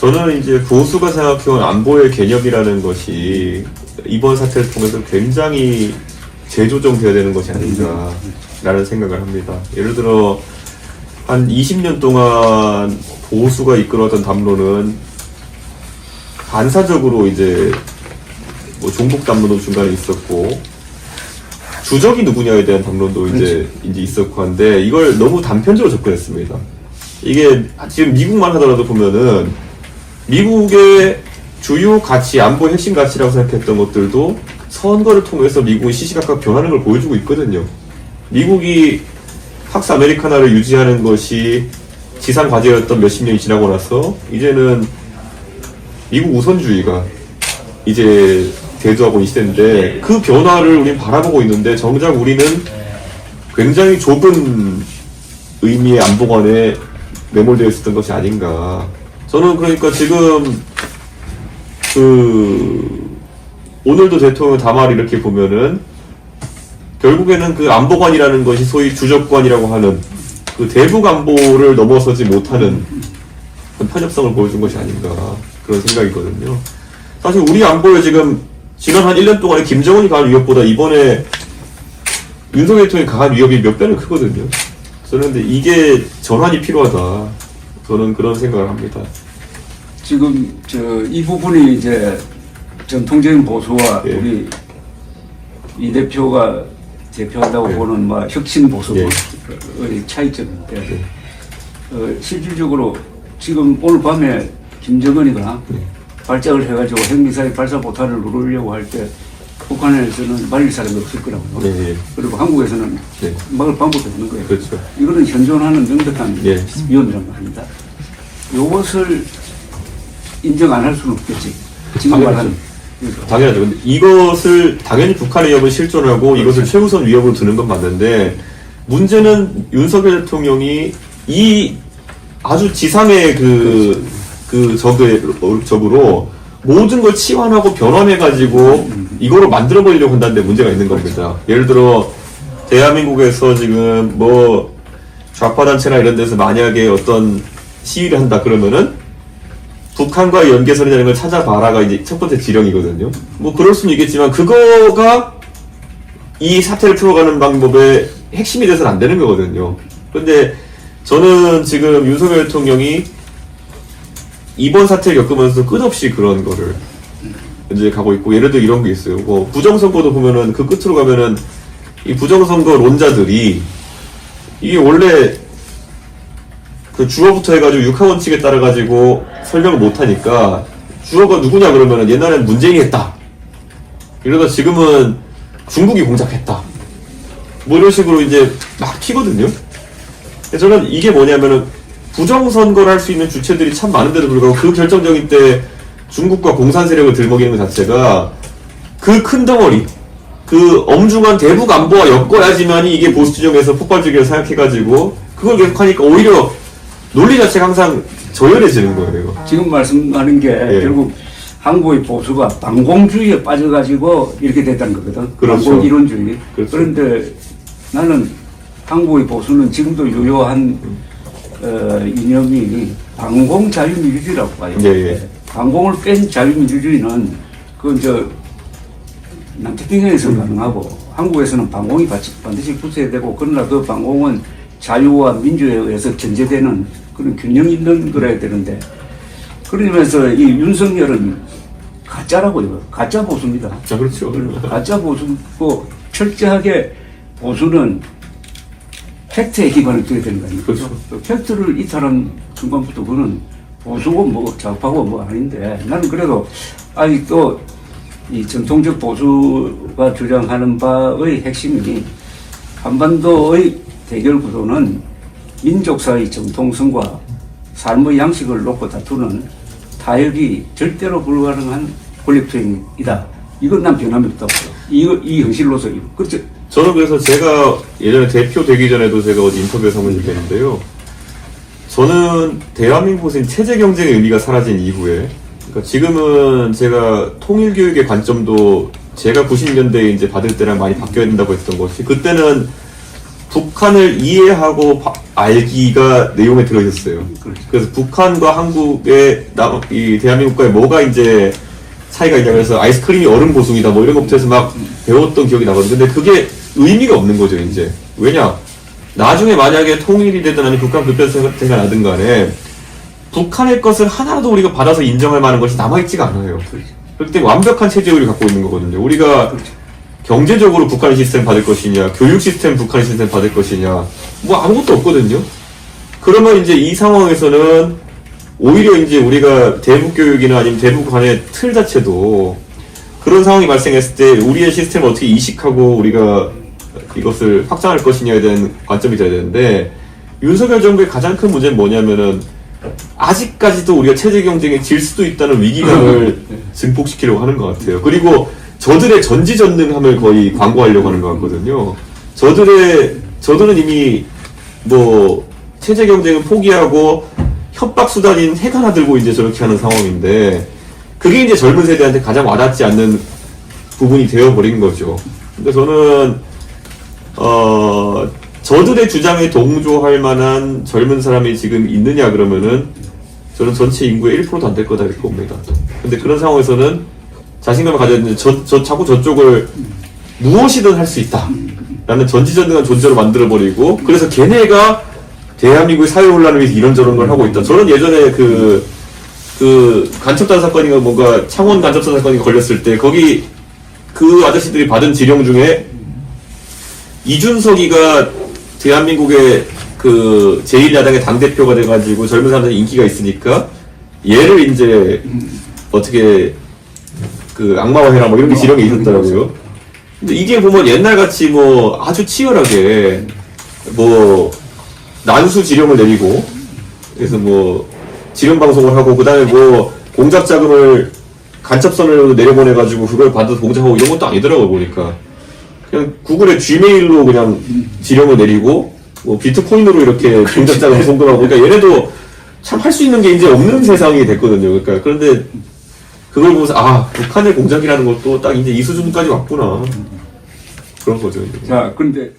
저는 이제 보수가 생각해온 안보의 개념이라는 것이 이번 사태를 통해서 굉장히 재조정돼야 되는 것이 아닌가라는 생각을 합니다. 예를 들어 한 20년 동안 보수가 이끌어왔던 담론은 반사적으로 이제 뭐 종북 담론도 중간에 있었고 주적이 누구냐에 대한 담론도 이제 있었고 한데 이걸 너무 단편적으로 접근했습니다. 이게 지금 미국만 하더라도 보면은 미국의 주요 가치, 안보의 핵심 가치라고 생각했던 것들도 선거를 통해서 미국이 시시각각 변하는 걸 보여주고 있거든요. 미국이 팍스 아메리카나를 유지하는 것이 지상 과제였던 몇십 년이 지나고 나서 이제는 미국 우선주의가 이제 대두하고 있는 시대인데 그 변화를 우리는 바라보고 있는데 정작 우리는 굉장히 좁은 의미의 안보관에 매몰되어 있었던 것이 아닌가. 저는 그러니까 지금 오늘도 대통령 담화를 이렇게 보면은 결국에는 그 안보관이라는 것이 소위 주적관이라고 하는 그 대북 안보를 넘어서지 못하는 편협성을 보여준 것이 아닌가 그런 생각이거든요. 사실 우리 안보에 지금 지난 한 1년 동안에 김정은이 가한 위협보다 이번에 윤석열 대통령이 가한 위협이 몇 배는 크거든요. 저는 근데 이게 전환이 필요하다. 저는 그런 생각을 합니다. 지금 이 부분이 이제 전통적인 보수와 예. 우리 이 대표가 대표한다고 예. 보는 뭐 혁신 보수의 예. 차이점인데 예. 실질적으로 지금 오늘 밤에 김정은이가 발작을 해가지고 핵미사일 발사 포탄을 누르려고 할 때 북한에서는 말릴 사람이 없을 거라고요. 예. 그리고 한국에서는 예. 막을 방법이 없는 거예요. 그렇죠. 이거는 현존하는 명백한 예. 위험이란 말입니다. 이것을 인정 안 할 수는 없겠지. 지금 당연하죠. 말하는. 당연하죠. 근데 이것을 당연히 북한의 위협을 실존하고 이것을 최우선 위협으로 두는 건 맞는데 문제는 윤석열 대통령이 이 아주 지상의 적으로 모든 걸 치환하고 변환해가지고 이거를 만들어버리려고 한다는데 문제가 있는 겁니다. 예를 들어 대한민국에서 지금 뭐 좌파 단체나 이런 데서 만약에 어떤 시위를 한다 그러면은 북한과의 연계선이라는 걸 찾아봐라가 이제 첫 번째 지령이거든요. 뭐 그럴 수는 있겠지만 그거가 이 사태를 풀어가는 방법의 핵심이 돼서는 안 되는 거거든요. 근데 저는 지금 윤석열 대통령이 이번 사태를 겪으면서 끝없이 그런 거를 이제 가고 있고 예를 들어 이런 게 있어요. 뭐 부정선거도 보면은 그 끝으로 가면은 이 부정선거론자들이 이게 원래 그 주어부터 해가지고 육하원칙에 따라가지고 설명을 못하니까 주어가 누구냐 그러면은 옛날에는 문재인이 했다. 이러다 지금은 중국이 공작했다. 뭐 이런 식으로 이제 막 튀거든요. 그래서 저는 이게 뭐냐면은 부정선거를 할 수 있는 주체들이 참 많은데도 불구하고 그 결정적인 때 중국과 공산 세력을 들먹이는 것 자체가 그 큰 덩어리, 그 엄중한 대북 안보와 엮어야지만이 이게 보수 진영에서 폭발적이라고 생각해가지고 그걸 계속하니까 오히려 논리 자체가 항상 저열해지는 거예요. 지금 말씀하는 게 결국 한국의 보수가 반공주의에 빠져가지고 이렇게 됐다는 거거든. 그렇죠. 반공 이론주의. 그렇죠. 그런데 나는 한국의 보수는 지금도 유효한 이념이 반공 자유민주주의라고 봐요. 예. 반공을 뺀 자유민주주의는 그건 남태평양에서 가능하고 한국에서는 반공이 반드시 붙어야 되고 그러나 그 반공은 자유와 민주에 의해서 견제되는 그런 균형 있는 거라야 되는데 그러면서 이 윤석열은 가짜라고요. 가짜 보수입니다. 자, 그렇죠. 가짜 보수고 철저하게 보수는 팩트에 기반을 둬야 되는 거 아닙니까? 그렇죠. 팩트를 이탈한 순간부터 그는 보수고 뭐 좌파고 뭐 아닌데 나는 그래도 아직도 이 전통적 보수가 주장하는 바의 핵심이 한반도의 대결 구도는 민족사의 정통성과 삶의 양식을 놓고 다투는 타협이 절대로 불가능한 권력투쟁이다. 이건 난 변함이 없다고 봐요. 이 현실로서. 그렇죠. 저는 그래서 제가 예전에 대표 되기 전에도 제가 어디 인터뷰에서 한번 얘기했는데요. 저는 대한민국은 체제 경쟁의 의미가 사라진 이후에, 그러니까 지금은 제가 통일교육의 관점도 제가 90년대에 이제 받을 때랑 많이 바뀌어야 된다고 했던 것이, 그때는 북한을 이해하고 알기가 내용에 들어있었어요. 그렇죠. 그래서 북한과 한국의 이 대한민국과의 뭐가 이제 차이가 있냐 그래서 아이스크림이 얼음 보숭이다 뭐 이런 것부터 해서 막 배웠던 기억이 나거든요. 근데 그게 의미가 없는 거죠 이제. 왜냐 나중에 만약에 통일이 되든 아니면 북한 불편태가 나든 간에 북한의 것을 하나라도 우리가 받아서 인정할 만한 것이 남아있지가 않아요. 그렇죠. 그렇기 때문에 완벽한 체제를 갖고 있는 거거든요. 우리가 그렇죠. 경제적으로 북한의 시스템 받을 것이냐, 교육 시스템 북한의 시스템 받을 것이냐, 뭐 아무것도 없거든요. 그러면 이제 이 상황에서는 오히려 이제 우리가 대북 교육이나 아니면 대북 간의 틀 자체도 그런 상황이 발생했을 때 우리의 시스템을 어떻게 이식하고 우리가 이것을 확장할 것이냐에 대한 관점이 돼야 되는데 윤석열 정부의 가장 큰 문제는 뭐냐면은 아직까지도 우리가 체제 경쟁에 질 수도 있다는 위기감을 증폭시키려고 하는 것 같아요. 그리고 저들의 전지전능함을 거의 광고하려고 하는 것 같거든요. 저들은 이미 뭐 체제 경쟁을 포기하고 협박 수단인 핵 하나 들고 이제 저렇게 하는 상황인데 그게 이제 젊은 세대한테 가장 와닿지 않는 부분이 되어버린 거죠. 근데 저는 저들의 주장에 동조할 만한 젊은 사람이 지금 있느냐 그러면은 저는 전체 인구의 1%도 안 될 거다 이렇게 봅니다. 근데 그런 상황에서는 자신감을 가져야 되는데 자꾸 저쪽을 무엇이든 할 수 있다 라는 전지전능한 존재로 만들어버리고 그래서 걔네가 대한민국의 사회혼란을 위해서 이런저런 걸 하고 있다. 저는 예전에 그 간첩단 사건인가 뭔가 창원 간첩단 사건이 걸렸을 때 거기 그 아저씨들이 받은 지령 중에 이준석이가 대한민국의 그 제1야당의 당대표가 돼가지고 젊은 사람들이 인기가 있으니까 얘를 이제 어떻게 그 악마화해라 뭐 이런 게 지령이 있었더라고요. 근데 이게 보면 옛날같이 뭐 아주 치열하게 뭐 난수 지령을 내리고 그래서 뭐 지령 방송을 하고 그 다음에 뭐 공작 자금을 간첩선을 내려보내가지고 그걸 받아서 공작하고 이런 것도 아니더라고요 보니까. 그냥 구글에 Gmail로 그냥 지령을 내리고 뭐 비트코인으로 이렇게 공작 자금을 송금하고 그러니까 얘네도 참 할 수 있는 게 이제 없는 세상이 됐거든요. 그러니까 그런데 그걸 보면서 아 북한의 공작이라는 것도 딱 이제 이 수준까지 왔구나 그런 거죠. 이제. 자, 그런데